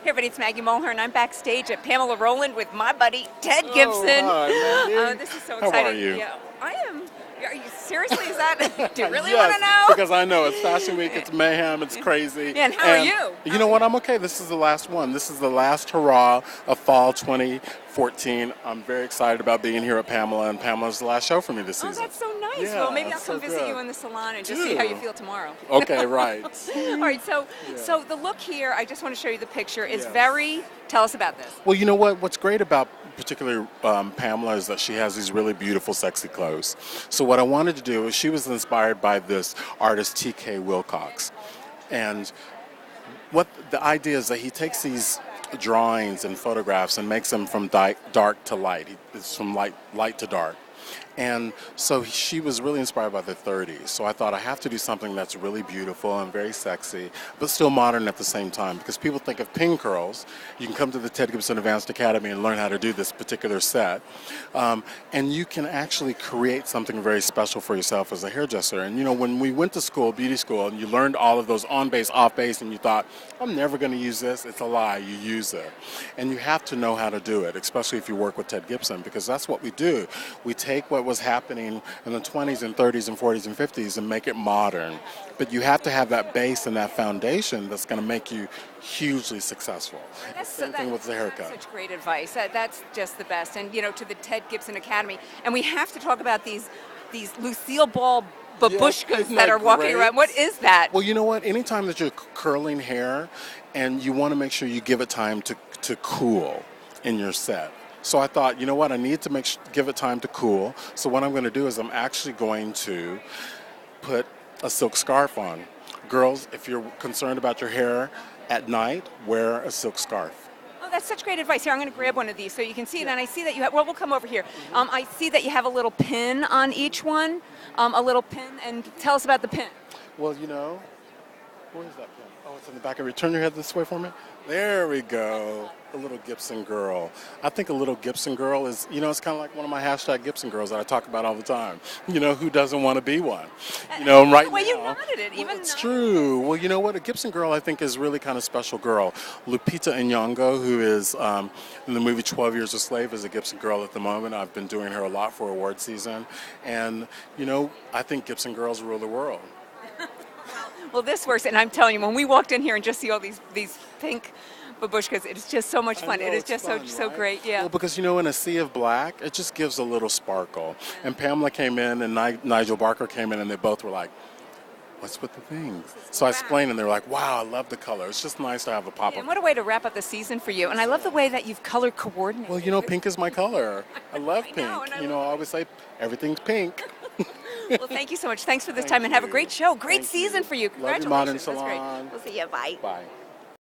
Hey everybody, it's Maggie Mulhern. I'm backstage at Pamela Roland with my buddy Ted Gibson. Hi, This is so How exciting. are you? Yeah, I am. Are you seriously? Is that? Do you really Yes, want to know? because I know it's Fashion Week, it's mayhem, it's crazy. Yeah, and how are you? You know what? I'm okay. This is the last one. This is the last hurrah of fall 2014. I'm very excited about being here at Pamela, and Pamela's the last show for me this Oh, season. that's so nice. Yeah, well, maybe I'll it's come so visit good. you in the salon and just see how you Do. feel tomorrow. Okay, right. All right. So the look here, I just want to show you the picture. Is Yes. very. Tell us about this. Well, you know what? What's great about particularly Pamela is that she has these really beautiful, sexy clothes. So what I wanted to do is she was inspired by this artist T.K. Wilcox, and what the idea is that he takes these drawings and photographs and makes them from dark to light. It's from light to dark. And so she was really inspired by the 30s. So I thought I have to do something that's really beautiful and very sexy, but still modern at the same time. Because people think of pin curls. You can come to the Ted Gibson Advanced Academy and learn how to do this particular set. And you can actually create something very special for yourself as a hairdresser. And you know, when we went to school, beauty school, and you learned all of those on base, off base, and you thought, I'm never going to use this, it's a lie. You use it. And you have to know how to do it, especially if you work with Ted Gibson, because that's what we do. We take what was happening in the 20s and 30s and 40s and 50s and make it modern. But you have to have that base and that foundation that's going to make you hugely successful. Same thing with the haircut. That's such great advice. That's just the best. And you know, to the Ted Gibson Academy. And we have to talk about these Lucille Ball babushkas isn't that that are walking great? around. What is that? Well, you know what? Anytime that you're curling hair, and you want to make sure you give it time to cool in your set. So I thought, you know what? I need to give it time to cool. So what I'm going to do is I'm actually going to put a silk scarf on. Girls, if you're concerned about your hair at night, wear a silk scarf. Oh, that's such great advice. Here, I'm going to grab one of these so you can see it. And I see that you have, well, we'll come over here. I see that you have a little pin on each one, a little pin. And tell us about the pin. Well, you know, where is that pin? Oh, it's in the back of your, turn your head this way for me. There we go. A little Gibson girl. I think a little Gibson girl is, you know, it's kind of like one of my hashtag Gibson girls that I talk about all the time. You know, who doesn't want to be one? You know, right now. The way you nodded it, Well, it's true. Well, you know what? A Gibson girl, I think, is really kind of special girl. Lupita Nyong'o, who is in the movie 12 Years a Slave, is a Gibson girl at the moment. I've been doing her a lot for award season. And, you know, I think Gibson girls rule the world. Well, this works, and I'm telling you, when we walked in here and just see all these pink babushkas, it's just so much fun. I know, It is it's just fun, so right? great, yeah. Well, because, you know, in a sea of black, it just gives a little sparkle. And Pamela came in, and Nigel Barker came in, and they both were like, what's with the things? So I explained, and they were like, wow, I love the color. It's just nice to have a pop-up. And what a way to wrap up the season for you. And I love the way that you've color coordinated. Well, you know, pink is my color. I love pink. know, and I You know, I always say everything's pink. Well, thank you so much. Thanks for this Thank time, and have a you. great show. Great Thank season you. for you. Love you, Modern Congratulations. That's great. Salon. We'll see you. Bye. Bye.